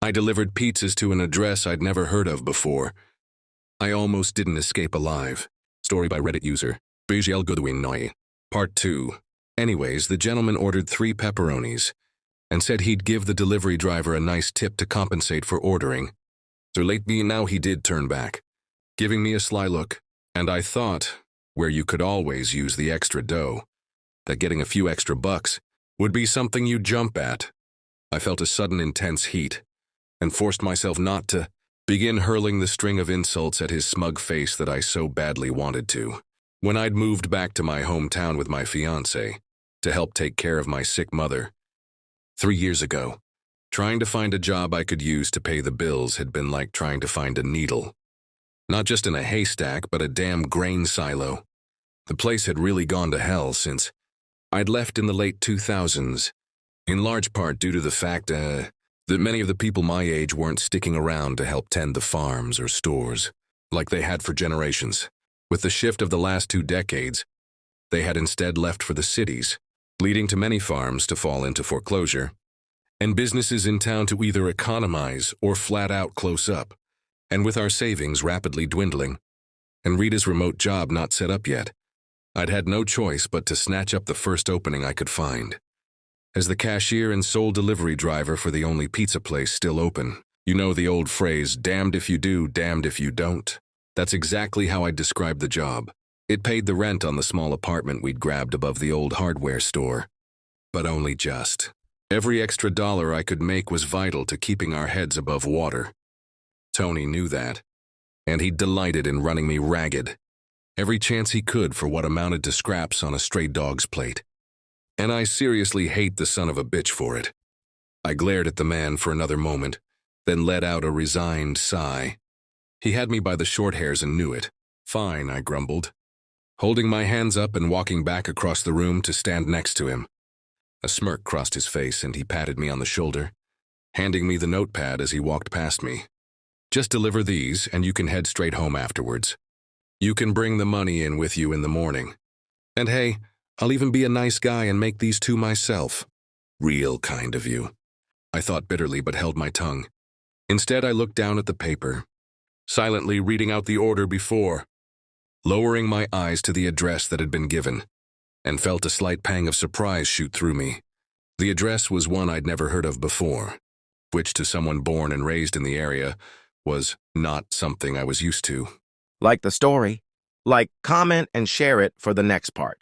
I delivered pizzas to an address I'd never heard of before. I almost didn't escape alive. Story by Reddit user Bijel Goodwin Noy. Part 2. Anyways, the gentleman ordered 3 pepperonis and said he'd give the delivery driver a nice tip to compensate for ordering. So late me now he did turn back, giving me a sly look, and I thought, where you could always use the extra dough, that getting a few extra bucks would be something you'd jump at. I felt a sudden intense heat, and forced myself not to begin hurling the string of insults at his smug face that I so badly wanted to. When I'd moved back to my hometown with my fiancé to help take care of my sick mother 3 years ago, trying to find a job I could use to pay the bills had been like trying to find a needle. Not just in a haystack, but a damn grain silo. The place had really gone to hell since I'd left in the late 2000s, in large part due to the fact that many of the people my age weren't sticking around to help tend the farms or stores like they had for generations. With the shift of the last 2 decades, they had instead left for the cities, leading to many farms to fall into foreclosure, and businesses in town to either economize or flat out close up. And with our savings rapidly dwindling, and Rita's remote job not set up yet, I'd had no choice but to snatch up the first opening I could find. As the cashier and sole delivery driver for the only pizza place still open, you know the old phrase, damned if you do, damned if you don't. That's exactly how I'd describe the job. It paid the rent on the small apartment we'd grabbed above the old hardware store. But only just. Every extra dollar I could make was vital to keeping our heads above water. Tony knew that, and he delighted in running me ragged, every chance he could for what amounted to scraps on a stray dog's plate. And I seriously hate the son of a bitch for it. I glared at the man for another moment, then let out a resigned sigh. He had me by the short hairs and knew it. Fine, I grumbled, holding my hands up and walking back across the room to stand next to him. A smirk crossed his face and he patted me on the shoulder, handing me the notepad as he walked past me. Just deliver these and you can head straight home afterwards. You can bring the money in with you in the morning. And hey, I'll even be a nice guy and make these 2 myself. Real kind of you. I thought bitterly but held my tongue. Instead, I looked down at the paper, silently reading out the order before, lowering my eyes to the address that had been given, and felt a slight pang of surprise shoot through me. The address was one I'd never heard of before, which to someone born and raised in the area was not something I was used to. Like the story? Like, comment and share it for the next part.